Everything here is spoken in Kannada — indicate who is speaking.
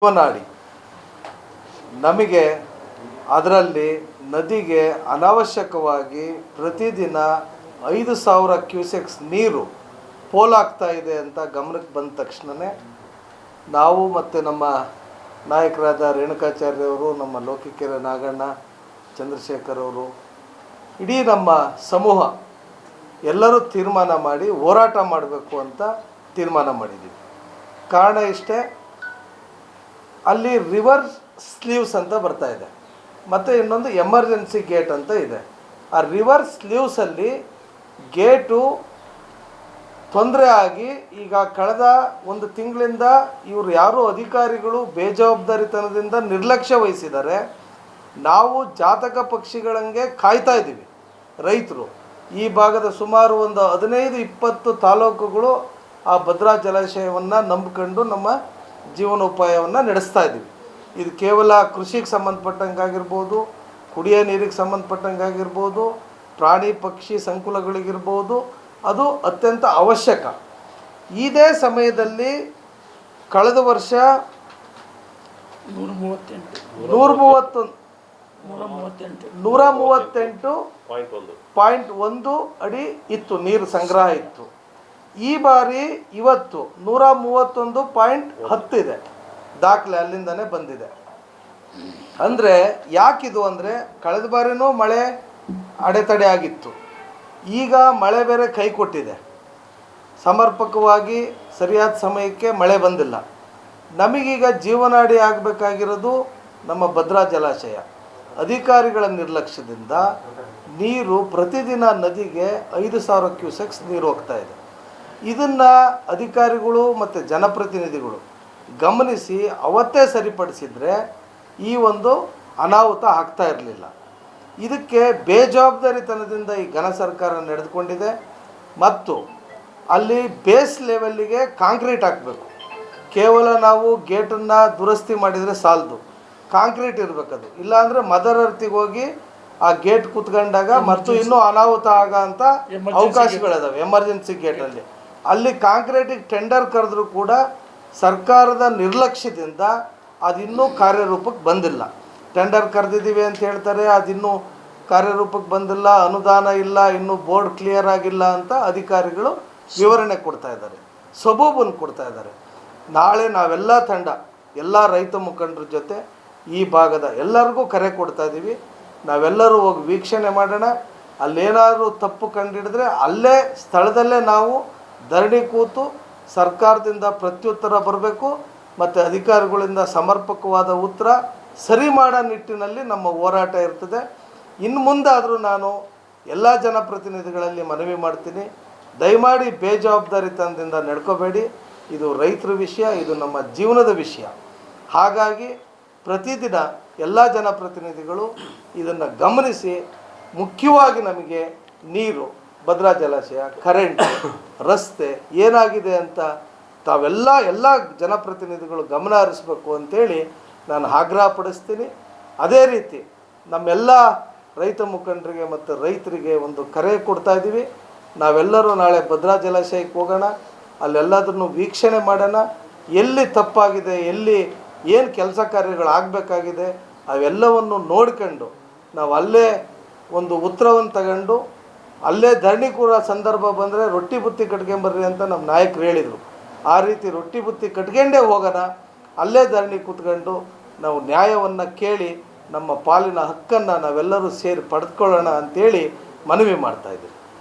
Speaker 1: ಜೀವನಾಡಿ ನಮಗೆ ಅದರಲ್ಲಿ ನದಿಗೆ ಅನಾವಶ್ಯಕವಾಗಿ ಪ್ರತಿದಿನ 5,000 ಕ್ಯೂಸೆಕ್ಸ್ ನೀರು ಪೋಲಾಗ್ತಾ ಇದೆ ಅಂತ ಗಮನಕ್ಕೆ ಬಂದ ತಕ್ಷಣವೇ ನಾವು ಮತ್ತು ನಮ್ಮ ನಾಯಕರಾದ ರೇಣುಕಾಚಾರ್ಯವರು, ನಮ್ಮ ಲೋಕಿಕೆರೆ ನಾಗಣ್ಣ, ಚಂದ್ರಶೇಖರ್ ಅವರು, ಇಡೀ ನಮ್ಮ ಸಮೂಹ ಎಲ್ಲರೂ ತೀರ್ಮಾನ ಮಾಡಿ ಹೋರಾಟ ಮಾಡಬೇಕು ಅಂತ ತೀರ್ಮಾನ ಮಾಡಿದ್ದೀವಿ. ಕಾರಣ ಇಷ್ಟೇ, ಅಲ್ಲಿ ರಿವರ್ಸ್ ಸ್ಲೀವ್ಸ್ ಅಂತ ಬರ್ತಾ ಇದೆ ಮತ್ತು ಇನ್ನೊಂದು ಎಮರ್ಜೆನ್ಸಿ ಗೇಟ್ ಅಂತ ಇದೆ. ಆ ರಿವರ್ಸ್ ಸ್ಲೀವ್ಸಲ್ಲಿ ಗೇಟು ತೊಂದರೆ ಆಗಿ ಈಗ ಕಳೆದ ಒಂದು ತಿಂಗಳಿಂದ ಇವರು ಯಾರು ಅಧಿಕಾರಿಗಳು ಬೇಜವಾಬ್ದಾರಿತನದಿಂದ ನಿರ್ಲಕ್ಷ್ಯ ವಹಿಸಿದ್ದಾರೆ. ನಾವು ಜಾತಕ ಪಕ್ಷಿಗಳಂಗೆ ಕಾಯ್ತಾ ಇದ್ದೀವಿ. ರೈತರು ಈ ಭಾಗದ ಸುಮಾರು ಒಂದು 15-20 ತಾಲೂಕುಗಳು ಆ ಭದ್ರಾ ಜಲಾಶಯವನ್ನು ನಂಬಿಕೊಂಡು ನಮ್ಮ ಜೀವನೋಪಾಯವನ್ನು ನಡೆಸ್ತಾ ಇದ್ದೀವಿ. ಇದು ಕೇವಲ ಕೃಷಿಗೆ ಸಂಬಂಧಪಟ್ಟಂಗಾಗಿರ್ಬೋದು, ಕುಡಿಯೋ ನೀರಿಗೆ ಸಂಬಂಧಪಟ್ಟಂಗಾಗಿರ್ಬೋದು, ಪ್ರಾಣಿ ಪಕ್ಷಿ ಸಂಕುಲಗಳಿಗಿರ್ಬೋದು, ಅದು ಅತ್ಯಂತ ಅವಶ್ಯಕ. ಇದೇ ಸಮಯದಲ್ಲಿ ಕಳೆದ ವರ್ಷ 138.1 ಅಡಿ ಇತ್ತು, ನೀರು ಸಂಗ್ರಹ ಇತ್ತು. ಈ ಬಾರಿ ಇವತ್ತು 131.10 ಇದೆ, ದಾಖಲೆ ಅಲ್ಲಿಂದನೇ ಬಂದಿದೆ. ಅಂದರೆ ಯಾಕಿದು ಅಂದರೆ ಕಳೆದ ಬಾರಿನೂ ಮಳೆ ಅಡೆತಡೆ ಆಗಿತ್ತು, ಈಗ ಮಳೆ ಬೇರೆ ಕೈ ಕೊಟ್ಟಿದೆ, ಸಮರ್ಪಕವಾಗಿ ಸರಿಯಾದ ಸಮಯಕ್ಕೆ ಮಳೆ ಬಂದಿಲ್ಲ. ನಮಗೀಗ ಜೀವನಾಡಿ ಆಗಬೇಕಾಗಿರೋದು ನಮ್ಮ ಭದ್ರಾ ಜಲಾಶಯ. ಅಧಿಕಾರಿಗಳ ನಿರ್ಲಕ್ಷ್ಯದಿಂದ ನೀರು ಪ್ರತಿದಿನ ನದಿಗೆ 5,000 ಕ್ಯೂಸೆಕ್ಸ್ ನೀರು ಹೋಗ್ತಾ ಇದೆ. ಇದನ್ನು ಅಧಿಕಾರಿಗಳು ಮತ್ತು ಜನಪ್ರತಿನಿಧಿಗಳು ಗಮನಿಸಿ ಅವತ್ತೇ ಸರಿಪಡಿಸಿದರೆ ಈ ಒಂದು ಅನಾಹುತ ಆಗ್ತಾ ಇರಲಿಲ್ಲ. ಇದಕ್ಕೆ ಬೇಜವಾಬ್ದಾರಿತನದಿಂದ ಈ ಘನ ಸರ್ಕಾರ ನಡೆದುಕೊಂಡಿದೆ. ಮತ್ತು ಅಲ್ಲಿ ಬೇಸ್ ಲೆವೆಲ್ಲಿಗೆ ಕಾಂಕ್ರೀಟ್ ಹಾಕಬೇಕು. ಕೇವಲ ನಾವು ಗೇಟನ್ನು ದುರಸ್ತಿ ಮಾಡಿದರೆ ಸಾಲದು, ಕಾಂಕ್ರೀಟ್ ಇರಬೇಕದು. ಇಲ್ಲಾಂದರೆ ಮದರ್ ಅರ್ತಿಗೆ ಹೋಗಿ ಆ ಗೇಟ್ ಕೂತ್ಕೊಂಡಾಗ ಮತ್ತು ಇನ್ನೂ ಅನಾಹುತ ಆಗ ಅಂತ ಅವಕಾಶಗಳಿದಾವೆ. ಎಮರ್ಜೆನ್ಸಿ ಗೇಟಲ್ಲಿ ಅಲ್ಲಿ ಕಾಂಕ್ರೀಟಿಗೆ ಟೆಂಡರ್ ಕರೆದ್ರೂ ಕೂಡ ಸರ್ಕಾರದ ನಿರ್ಲಕ್ಷ್ಯದಿಂದ ಅದಿನ್ನೂ ಕಾರ್ಯರೂಪಕ್ಕೆ ಬಂದಿಲ್ಲ. ಟೆಂಡರ್ ಕರೆದಿದ್ದೀವಿ ಅಂತ ಹೇಳ್ತಾರೆ, ಅದಿನ್ನೂ ಕಾರ್ಯರೂಪಕ್ಕೆ ಬಂದಿಲ್ಲ, ಅನುದಾನ ಇಲ್ಲ, ಇನ್ನೂ ಬೋರ್ಡ್ ಕ್ಲಿಯರ್ ಆಗಿಲ್ಲ ಅಂತ ಅಧಿಕಾರಿಗಳು ವಿವರಣೆ ಕೊಡ್ತಾ ಇದ್ದಾರೆ, ಸಬೂಬನ್ನು ಕೊಡ್ತಾ ಇದ್ದಾರೆ. ನಾಳೆ ನಾವೆಲ್ಲ ತಂಡ, ಎಲ್ಲ ರೈತ ಮುಖಂಡರ ಜೊತೆ ಈ ಭಾಗದ ಎಲ್ಲರಿಗೂ ಕರೆ ಕೊಡ್ತಾ ಇದ್ದೀವಿ. ನಾವೆಲ್ಲರೂ ಹೋಗಿ ವೀಕ್ಷಣೆ ಮಾಡೋಣ. ಅಲ್ಲೇನಾದರೂ ತಪ್ಪು ಕಂಡಿಡಿದ್ರೆ ಅಲ್ಲೇ ಸ್ಥಳದಲ್ಲೇ ನಾವು ಧರಣಿ ಕೂತು ಸರ್ಕಾರದಿಂದ ಪ್ರತ್ಯುತ್ತರ ಬರಬೇಕು ಮತ್ತು ಅಧಿಕಾರಿಗಳಿಂದ ಸಮರ್ಪಕವಾದ ಉತ್ತರ ಸರಿ ಮಾಡೋ ನಿಟ್ಟಿನಲ್ಲಿ ನಮ್ಮ ಹೋರಾಟ ಇರ್ತದೆ. ಇನ್ನು ಮುಂದಾದರೂ ನಾನು ಎಲ್ಲ ಜನಪ್ರತಿನಿಧಿಗಳಲ್ಲಿ ಮನವಿ ಮಾಡ್ತೀನಿ, ದಯಮಾಡಿ ಬೇಜವಾಬ್ದಾರಿತನದಿಂದ ನಡ್ಕೋಬೇಡಿ. ಇದು ರೈತರ ವಿಷಯ, ಇದು ನಮ್ಮ ಜೀವನದ ವಿಷಯ. ಹಾಗಾಗಿ ಪ್ರತಿದಿನ ಎಲ್ಲ ಜನಪ್ರತಿನಿಧಿಗಳು ಇದನ್ನು ಗಮನಿಸಿ, ಮುಖ್ಯವಾಗಿ ನಮಗೆ ನೀರು, ಭದ್ರಾ ಜಲಾಶಯ, ಕರೆಂಟ್, ರಸ್ತೆ ಏನಾಗಿದೆ ಅಂತ ಎಲ್ಲ ಜನಪ್ರತಿನಿಧಿಗಳು ಗಮನ ಹರಿಸಬೇಕು ಅಂತೇಳಿ ನಾನು ಆಗ್ರಹಪಡಿಸ್ತೀನಿ. ಅದೇ ರೀತಿ ನಮ್ಮೆಲ್ಲ ರೈತ ಮುಖಂಡರಿಗೆ ಮತ್ತು ರೈತರಿಗೆ ಒಂದು ಕರೆ ಕೊಡ್ತಾ ಇದ್ದೀವಿ. ನಾವೆಲ್ಲರೂ ನಾಳೆ ಭದ್ರಾ ಜಲಾಶಯಕ್ಕೆ ಹೋಗೋಣ, ಅಲ್ಲೆಲ್ಲದನ್ನು ವೀಕ್ಷಣೆ ಮಾಡೋಣ. ಎಲ್ಲಿ ತಪ್ಪಾಗಿದೆ, ಎಲ್ಲಿ ಏನು ಕೆಲಸ ಕಾರ್ಯಗಳಾಗಬೇಕಾಗಿದೆ ಅವೆಲ್ಲವನ್ನು ನೋಡ್ಕೊಂಡು ನಾವು ಅಲ್ಲೇ ಒಂದು ಉತ್ತರವನ್ನು ತಗೊಂಡು ಅಲ್ಲೇ ಧರಣಿ ಕೂರೋ ಸಂದರ್ಭ ಬಂದರೆ ರೊಟ್ಟಿ ಬುತ್ತಿ ಕಟ್ಕೊಂಬರ್ರಿ ಅಂತ ನಮ್ಮ ನಾಯಕರು ಹೇಳಿದರು. ಆ ರೀತಿ ರೊಟ್ಟಿ ಬುತ್ತಿ ಕಟ್ಕೊಂಡೇ ಹೋಗೋಣ, ಅಲ್ಲೇ ಧರಣಿ ಕೂತ್ಕೊಂಡು ನಾವು ನ್ಯಾಯವನ್ನು ಕೇಳಿ ನಮ್ಮ ಪಾಲಿನ ಹಕ್ಕನ್ನು ನಾವೆಲ್ಲರೂ ಸೇರಿ ಪಡೆದುಕೊಳ್ಳೋಣ ಅಂಥೇಳಿ ಮನವಿ ಮಾಡ್ತಾಯಿದ್ದೀವಿ.